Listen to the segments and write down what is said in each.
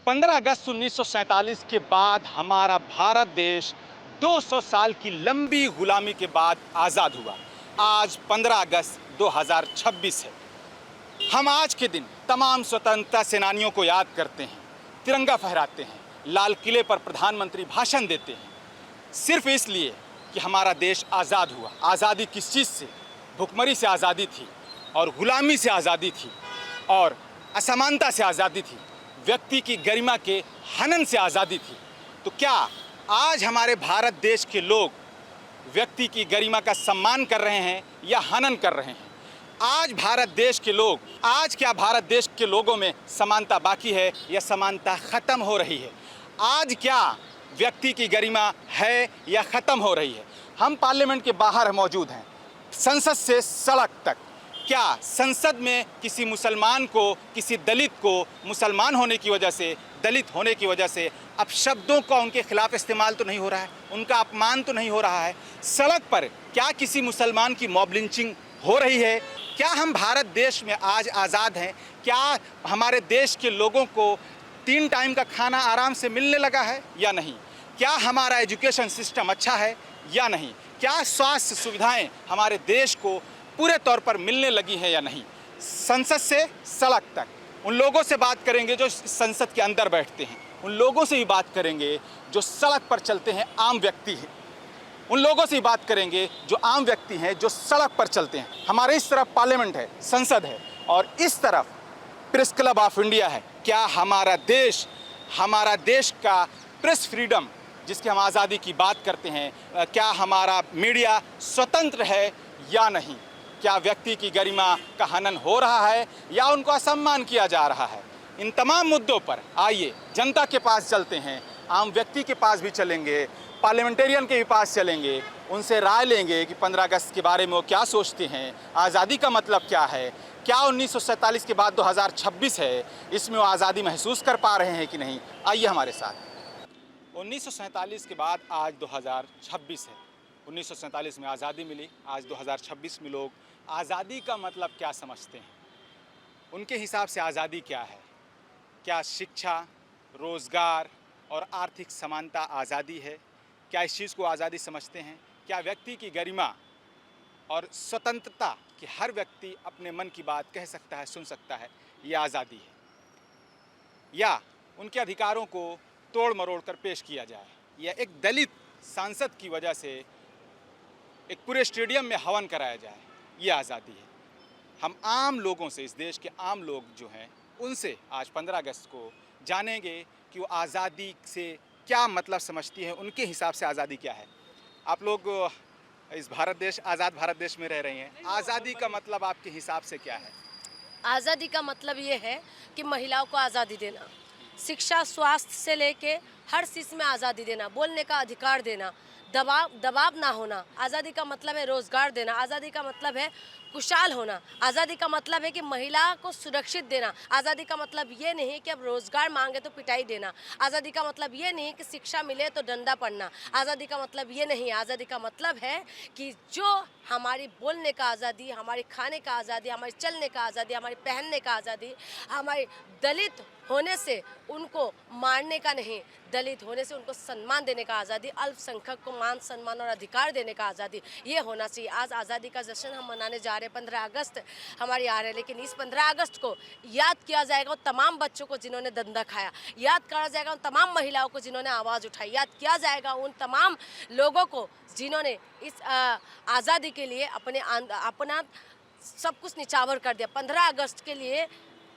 15 अगस्त 1947 के बाद हमारा भारत देश 200 साल की लंबी गुलामी के बाद आज़ाद हुआ। आज 15 अगस्त 2026 है। हम आज के दिन तमाम स्वतंत्रता सेनानियों को याद करते हैं, तिरंगा फहराते हैं, लाल किले पर प्रधानमंत्री भाषण देते हैं, सिर्फ इसलिए कि हमारा देश आज़ाद हुआ। आज़ादी किस चीज़ से? भुखमरी से आज़ादी थी, और गुलामी से आज़ादी थी, और असमानता से आज़ादी थी, व्यक्ति की गरिमा के हनन से आज़ादी थी। तो क्या आज हमारे भारत देश के लोग व्यक्ति की गरिमा का सम्मान कर रहे हैं या हनन कर रहे हैं? आज भारत देश के लोग, आज क्या भारत देश के लोगों में समानता बाकी है या समानता ख़त्म हो रही है? आज क्या व्यक्ति की गरिमा है या ख़त्म हो रही है? हम पार्लियामेंट के बाहर मौजूद हैं, संसद से सड़क तक। क्या संसद में किसी मुसलमान को, किसी दलित को मुसलमान होने की वजह से, दलित होने की वजह से अपशब्दों का उनके खिलाफ इस्तेमाल तो नहीं हो रहा है, उनका अपमान तो नहीं हो रहा है? सड़क पर क्या किसी मुसलमान की मॉब लिंचिंग हो रही है? क्या हम भारत देश में आज आज़ाद हैं? क्या हमारे देश के लोगों को 3 टाइम का खाना आराम से मिलने लगा है या नहीं? क्या हमारा एजुकेशन सिस्टम अच्छा है या नहीं? क्या स्वास्थ्य सुविधाएं हमारे देश को पूरे तौर पर मिलने लगी हैं या नहीं? संसद से सड़क तक उन लोगों से बात करेंगे जो संसद के अंदर बैठते हैं, उन लोगों से भी बात करेंगे जो सड़क पर चलते हैं, आम व्यक्ति हैं, उन लोगों से ही बात करेंगे जो आम व्यक्ति हैं, जो सड़क पर चलते हैं। हमारे इस तरफ पार्लियामेंट है, संसद है, और इस तरफ प्रेस क्लब ऑफ इंडिया है। क्या हमारा देश का प्रेस फ्रीडम, जिसकी हम आज़ादी की बात करते हैं, क्या हमारा मीडिया स्वतंत्र है या नहीं? क्या व्यक्ति की गरिमा का हनन हो रहा है या उनको असम्मान किया जा रहा है? इन तमाम मुद्दों पर आइए जनता के पास चलते हैं, आम व्यक्ति के पास भी चलेंगे, पार्लियामेंटेरियन के भी पास चलेंगे, उनसे राय लेंगे कि 15 अगस्त के बारे में वो क्या सोचते हैं, आज़ादी का मतलब क्या है, क्या 1947 के बाद 2026 है, इसमें वो आज़ादी महसूस कर पा रहे हैं कि नहीं? आइए हमारे साथ। 1947 के बाद आज 2026 है। 1947 में आज़ादी मिली, आज 2026 में लोग आज़ादी का मतलब क्या समझते हैं? उनके हिसाब से आज़ादी क्या है? क्या शिक्षा, रोज़गार और आर्थिक समानता आज़ादी है? क्या इस चीज़ को आज़ादी समझते हैं? क्या व्यक्ति की गरिमा और स्वतंत्रता कि हर व्यक्ति अपने मन की बात कह सकता है, सुन सकता है, ये आज़ादी है? या उनके अधिकारों को तोड़ मरोड़ कर पेश किया जाए, या एक दलित सांसद की वजह से एक पूरे स्टेडियम में हवन कराया जाए, ये आज़ादी है? हम आम लोगों से, इस देश के आम लोग जो हैं, उनसे आज 15 अगस्त को जानेंगे कि वो आज़ादी से क्या मतलब समझती हैं, उनके हिसाब से आज़ादी क्या है। आप लोग इस आज़ाद भारत देश में रह रही हैं, आज़ादी का मतलब आपके हिसाब से क्या है? आज़ादी का मतलब ये है कि महिलाओं को आज़ादी देना, शिक्षा, स्वास्थ्य से लेके हर चीज़ में आज़ादी देना, बोलने का अधिकार देना, दबाव ना होना। आज़ादी का मतलब है रोज़गार देना। आज़ादी का मतलब है खुशहाल होना। आज़ादी का मतलब है कि महिला को सुरक्षित देना। आज़ादी का मतलब ये नहीं कि अब रोज़गार मांगे तो पिटाई देना। आज़ादी का मतलब ये नहीं कि शिक्षा मिले तो डंडा पड़ना। आज़ादी का मतलब ये नहीं। आज़ादी का मतलब है कि जो हमारी बोलने का आज़ादी, हमारे खाने का आज़ादी, हमारे चलने का आज़ादी, हमारे पहनने का आज़ादी, हमारे दलित होने से उनको मारने का नहीं, दलित होने से उनको सम्मान देने का आज़ादी, अल्पसंख्यक को मान सम्मान और अधिकार देने का आज़ादी, ये होना चाहिए। आज आज़ादी का जश्न हम मनाने जा रहे हैं, 15 अगस्त हमारी आ रहे हैं, लेकिन इस 15 अगस्त को याद किया जाएगा उन तमाम बच्चों को जिन्होंने दंगा खाया, याद करा जाएगा उन तमाम महिलाओं को जिन्होंने आवाज़ उठाई, याद किया जाएगा उन तमाम लोगों को जिन्होंने इस आज़ादी के लिए अपना सब कुछ निछावर कर दिया। 15 अगस्त के लिए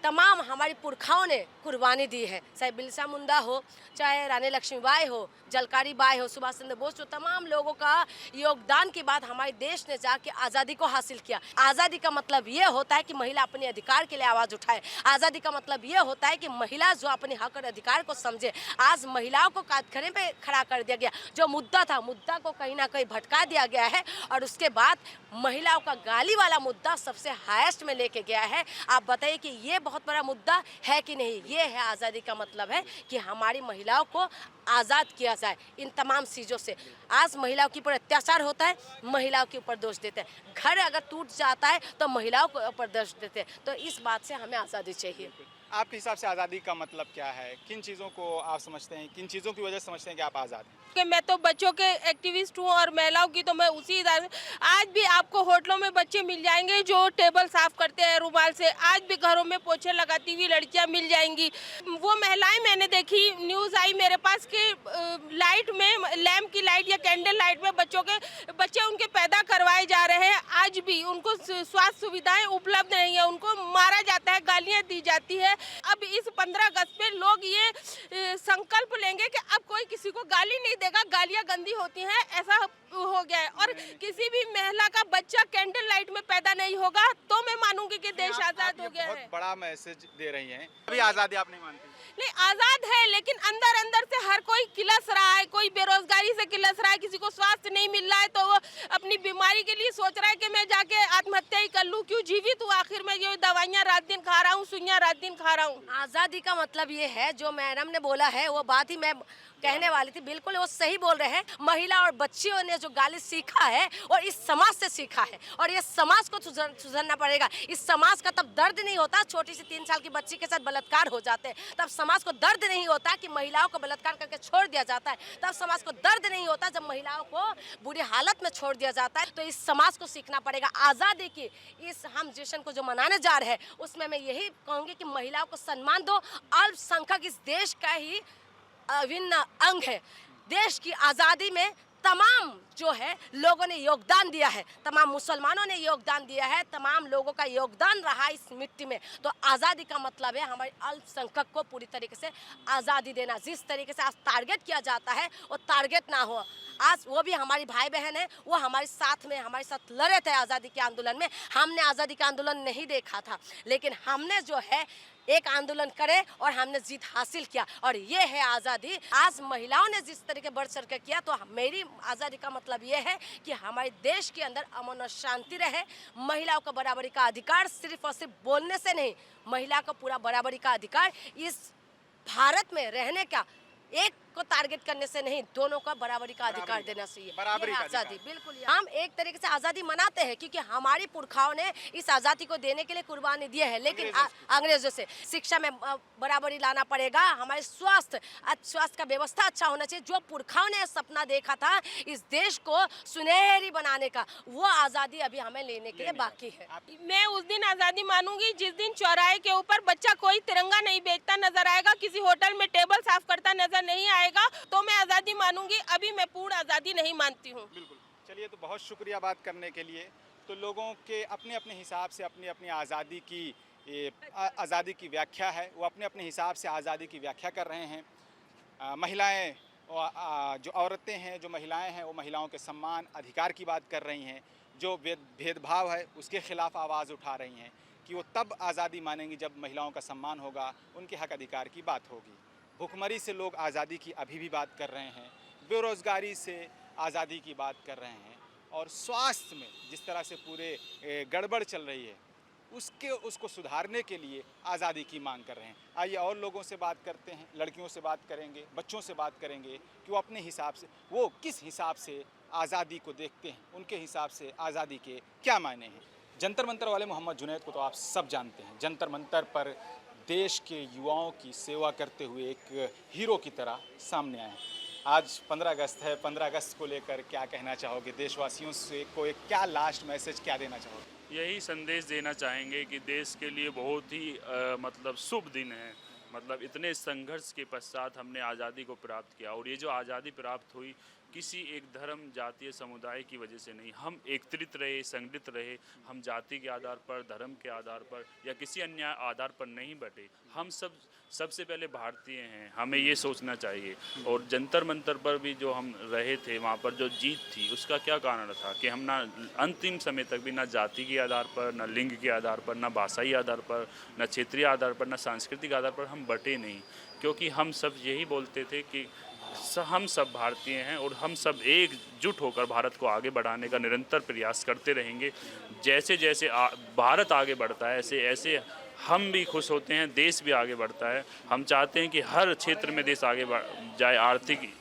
तमाम हमारी पुरखाओं ने कुर्बानी दी है, चाहे बिरसा मुंडा हो, चाहे रानी लक्ष्मीबाई हो, झलकारी बाई हो, सुभाष चंद्र बोस हो, तमाम लोगों का योगदान के बाद हमारे देश ने जाके आज़ादी को हासिल किया। आज़ादी का मतलब ये होता है कि महिला अपने अधिकार के लिए आवाज़ उठाए। आज़ादी का मतलब ये होता है कि महिला जो अपने हक और अधिकार को समझे। आज महिलाओं को काटखड़े पे खड़ा कर दिया गया, जो मुद्दा था, मुद्दा को कहीं ना कहीं भटका दिया गया है, और उसके बाद महिलाओं का गाली वाला मुद्दा सबसे हाईएस्ट में लेके गया है। आप बताइए कि ये बहुत बड़ा मुद्दा है कि नहीं? ये है आज़ादी का मतलब है कि हमारी महिलाओं को आज़ाद किया जाए इन तमाम चीज़ों से। आज महिलाओं के ऊपर अत्याचार होता है, महिलाओं के ऊपर दोष देते हैं। घर अगर टूट जाता है तो महिलाओं के ऊपर दोष देते हैं। तो इस बात से हमें आज़ादी चाहिए। आपके हिसाब से आज़ादी का मतलब क्या है? किन चीज़ों को आप समझते हैं, किन चीज़ों की वजह से समझते हैं कि आप आज़ाद हैं? कि मैं तो बच्चों के एक्टिविस्ट हूँ और महिलाओं की तो मैं उसी इदारे आज भी आपको होटलों में बच्चे मिल जाएंगे जो टेबल साफ करते हैं रुमाल से। आज भी घरों में पोछे लगाती हुई लड़कियां मिल जाएंगी। वो महिलाएं मैंने देखी, न्यूज़ आई मेरे पास कि लाइट में, लैंप की लाइट या कैंडल लाइट में बच्चे उनके पैदा करवाए जा रहे हैं। आज भी उनको स्वास्थ्य सुविधाएं उपलब्ध नहीं है, उनको मारा जाता है, गालियाँ दी जाती है। अब इस 15 अगस्त पे लोग ये संकल्प लेंगे कि अब कोई किसी को गाली नहीं देगा, गालियां गंदी होती हैं, ऐसा हो गया है। और किसी भी महिला का बच्चा कैंडल लाइट में पैदा नहीं होगा तो मैं मानूंगी कि देश आजाद हो गया है। बहुत बड़ा मैसेज दे रही हैं। अभी आज़ादी आप नहीं मानती? नहीं, आजाद है लेकिन अंदर अंदर से हर कोई किलस रहा है। कोई बेरोजगारी से किलस रहा है, किसी को स्वास्थ्य नहीं मिल रहा है तो वो अपनी बीमारी के लिए सोच रहा है कि मैं जाके आत्महत्या ही कर लूं। क्यों जीवित हूँ आखिर में, ये दवाइयाँ रात दिन खा रहा हूँ, सुइयाँ रात दिन खा रहा हूँ। आज़ादी का मतलब ये है, जो मैडम ने बोला है वो बात ही मैं कहने वाली थी, बिल्कुल वो सही बोल रहे हैं। महिला और बच्चियों ने जो गाली सीखा है और इस समाज से सीखा है, और ये समाज को सुधरना पड़ेगा। इस समाज का तब दर्द नहीं होता, छोटी सी 3 साल की बच्ची के साथ बलात्कार हो जाते हैं, तब समाज को दर्द नहीं होता कि महिलाओं को बलात्कार करके छोड़ दिया जाता है, तब समाज को दर्द नहीं होता जब महिलाओं को बुरी हालत में छोड़ दिया जाता है। तो इस समाज को सीखना पड़ेगा। आज़ादी की इस हम जश्न को जो मनाने जा रहे हैं उसमें मैं यही कहूँगी कि महिलाओं को सम्मान दो। अल्पसंख्यक इस देश का ही अभिन्न अंग है। देश की आज़ादी में तमाम जो है लोगों ने योगदान दिया है, तमाम मुसलमानों ने योगदान दिया है, तमाम लोगों का योगदान रहा इस मिट्टी में। तो आज़ादी का मतलब है हमारे अल्पसंख्यक को पूरी तरीके से आज़ादी देना। जिस तरीके से आज टारगेट किया जाता है वो टारगेट ना हो। आज वो भी हमारी भाई बहन है, वो हमारे साथ लड़े थे आज़ादी के आंदोलन में। हमने आज़ादी का आंदोलन नहीं देखा था, लेकिन हमने जो है एक आंदोलन करे और हमने जीत हासिल किया, और ये है आज़ादी। आज महिलाओं ने जिस तरीके बढ़ चढ़ कर किया, तो मेरी आज़ादी का मतलब ये है कि हमारे देश के अंदर अमन और शांति रहे। महिलाओं को बराबरी का अधिकार सिर्फ और सिर्फ बोलने से नहीं, महिला को पूरा बराबरी का अधिकार इस भारत में रहने का, एक को टारगेट करने से नहीं, दोनों का बराबरी का अधिकार देना चाहिए। बराबरी का आज़ादी बिल्कुल हम एक तरीके से आज़ादी मनाते हैं क्योंकि हमारी पुरखाओं ने इस आज़ादी को देने के लिए कुर्बानी दी है। लेकिन अंग्रेजों से शिक्षा में बराबरी लाना पड़ेगा। हमारे स्वास्थ्य का व्यवस्था अच्छा होना चाहिए। जो पुरखाओं ने सपना देखा था इस देश को सुनहरी बनाने का, वो आज़ादी अभी हमें लेने के लिए बाकी है। मैं उस दिन आज़ादी मानूंगी जिस दिन चौराहे के ऊपर बच्चा कोई तिरंगा नहीं बेचता नजर आएगा, किसी होटल में टेबल साफ करता नजर नहीं आएगा, तो मैं आज़ादी मानूंगी। अभी मैं पूर्ण आज़ादी नहीं मानती हूँ। बिल्कुल। चलिए, तो बहुत शुक्रिया बात करने के लिए। तो लोगों के अपने अपने हिसाब से अपनी अपनी आज़ादी की व्याख्या है, वो अपने अपने हिसाब से आज़ादी की व्याख्या कर रहे हैं। महिलाएं, जो औरतें हैं, जो महिलाएं हैं, वो महिलाओं के सम्मान अधिकार की बात कर रही हैं। जो भेदभाव है उसके ख़िलाफ़ आवाज़ उठा रही हैं कि वो तब आज़ादी मानेंगी जब महिलाओं का सम्मान होगा, उनके हक अधिकार की बात होगी। भुखमरी से लोग आज़ादी की अभी भी बात कर रहे हैं, बेरोज़गारी से आज़ादी की बात कर रहे हैं, और स्वास्थ्य में जिस तरह से पूरे गड़बड़ चल रही है उसको सुधारने के लिए आज़ादी की मांग कर रहे हैं। आइए और लोगों से बात करते हैं, लड़कियों से बात करेंगे, बच्चों से बात करेंगे कि वो अपने हिसाब से, वो किस हिसाब से आज़ादी को देखते हैं, उनके हिसाब से आज़ादी के क्या मायने हैं। जंतर मंतर वाले मोहम्मद जुनैद को तो आप सब जानते हैं। जंतर मंतर पर देश के युवाओं की सेवा करते हुए एक हीरो की तरह सामने आए। आज 15 अगस्त है, 15 अगस्त को लेकर क्या कहना चाहोगे? देशवासियों से को एक क्या लास्ट मैसेज क्या देना चाहोगे? यही संदेश देना चाहेंगे कि देश के लिए बहुत ही मतलब शुभ दिन है। मतलब इतने संघर्ष के पश्चात हमने आज़ादी को प्राप्त किया, और ये जो आज़ादी प्राप्त हुई किसी एक धर्म, जातीय समुदाय की वजह से नहीं। हम एकत्रित रहे, संगठित रहे। हम जाति के आधार पर, धर्म के आधार पर या किसी अन्य आधार पर नहीं बटे। हम सबसे पहले भारतीय हैं, हमें ये सोचना चाहिए। और जंतर मंतर पर भी जो हम रहे थे, वहाँ पर जो जीत थी उसका क्या कारण था कि हम ना अंतिम समय तक भी ना जाति के आधार पर, ना लिंग के आधार पर, ना भाषाई आधार पर, ना क्षेत्रीय आधार पर, ना सांस्कृतिक आधार पर हम बटे नहीं। क्योंकि हम सब यही बोलते थे कि हम सब भारतीय हैं और हम सब एकजुट होकर भारत को आगे बढ़ाने का निरंतर प्रयास करते रहेंगे। जैसे जैसे भारत आगे बढ़ता है ऐसे ऐसे हम भी खुश होते हैं, देश भी आगे बढ़ता है। हम चाहते हैं कि हर क्षेत्र में देश आगे बढ़ जाए, आर्थिक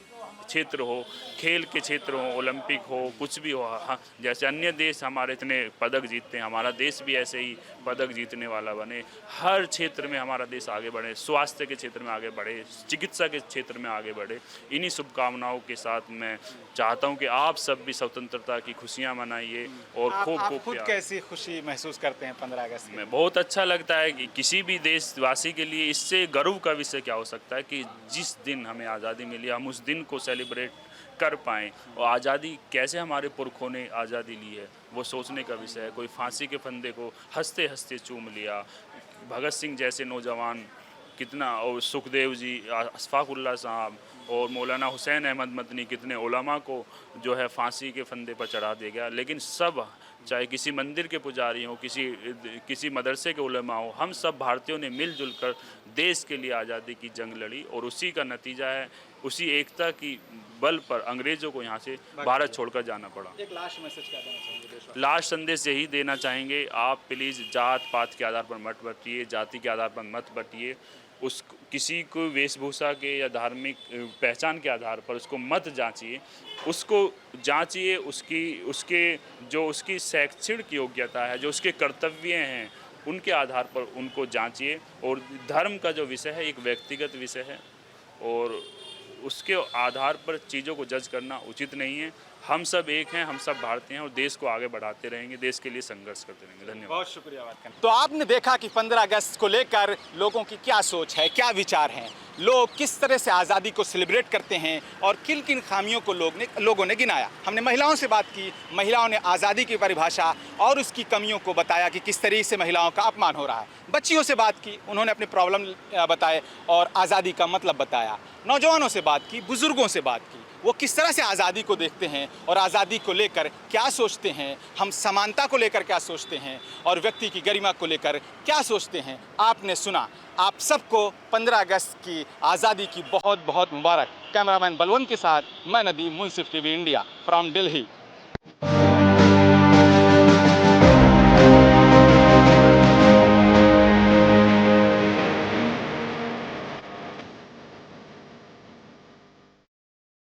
क्षेत्र हो, खेल के क्षेत्र हो, ओलंपिक हो, कुछ भी हो। हाँ, जैसे अन्य देश हमारे इतने पदक जीतते हैं, हमारा देश भी ऐसे ही पदक जीतने वाला बने, हर क्षेत्र में हमारा देश आगे बढ़े, स्वास्थ्य के क्षेत्र में आगे बढ़े, चिकित्सा के क्षेत्र में आगे बढ़े। इन्हीं शुभकामनाओं के साथ मैं चाहता हूं कि आप सब भी स्वतंत्रता की खुशियां मनाइए और आप खूब खुद प्यार। कैसी खुशी महसूस करते हैं 15 अगस्त में? बहुत अच्छा लगता है कि किसी भी देशवासी के लिए इससे गर्व का विषय क्या हो सकता है कि जिस दिन हमें आज़ादी मिली हम उस दिन को सेलिब्रेट कर पाएँ। और आज़ादी कैसे हमारे पुरखों ने आज़ादी ली है वो सोचने का विषय है। कोई फांसी के फंदे को हंसते हंसते चूम लिया, भगत सिंह जैसे नौजवान कितना, और सुखदेव जी, अशफाकुल्लाह साहब और मौलाना हुसैन अहमद मदनी, कितने उलमा को जो है फांसी के फंदे पर चढ़ा दिया गया। लेकिन सब, चाहे किसी मंदिर के पुजारी हों, किसी मदरसे के उलमा हो, हम सब भारतीयों ने मिलजुल कर देश के लिए आज़ादी की जंग लड़ी और उसी का नतीजा है, उसी एकता की बल पर अंग्रेज़ों को यहाँ से भारत छोड़कर जाना पड़ा। एक लास्ट मैसेज क्या देना चाहेंगे देशवासियों? लास्ट संदेश यही देना चाहेंगे, आप प्लीज़ जात पात के आधार पर मत बटिए, जाति के आधार पर मत बटिए, उस किसी को वेशभूषा के या धार्मिक पहचान के आधार पर उसको मत जांचिए, उसको जांचिए उसकी शैक्षणिक योग्यता है, जो उसके कर्तव्य हैं उनके आधार पर उनको जांचिए। और धर्म का जो विषय है एक व्यक्तिगत विषय है और उसके आधार पर चीज़ों को जज करना उचित नहीं है। हम सब एक हैं, हम सब भारतीय हैं और देश को आगे बढ़ाते रहेंगे, देश के लिए संघर्ष करते रहेंगे। धन्यवाद। बहुत शुक्रिया बात करने। तो आपने देखा कि 15 अगस्त को लेकर लोगों की क्या सोच है, क्या विचार हैं, लोग किस तरह से आज़ादी को सेलिब्रेट करते हैं और किन किन खामियों को लोगों ने गिनाया। हमने महिलाओं से बात की, महिलाओं ने आज़ादी की परिभाषा और उसकी कमियों को बताया कि किस तरीके से महिलाओं का अपमान हो रहा है। बच्चियों से बात की, उन्होंने अपने प्रॉब्लम बताए और आज़ादी का मतलब बताया। नौजवानों से बात की, बुज़ुर्गों से बात की, वो किस तरह से आज़ादी को देखते हैं और आज़ादी को लेकर क्या सोचते हैं, हम समानता को लेकर क्या सोचते हैं और व्यक्ति की गरिमा को लेकर क्या सोचते हैं, आपने सुना। आप सबको 15 अगस्त की आज़ादी की बहुत बहुत मुबारक। कैमरामैन बलवंत के साथ मैं नदीम, मुंसिफ टीवी इंडिया फ्रॉम दिल्ली।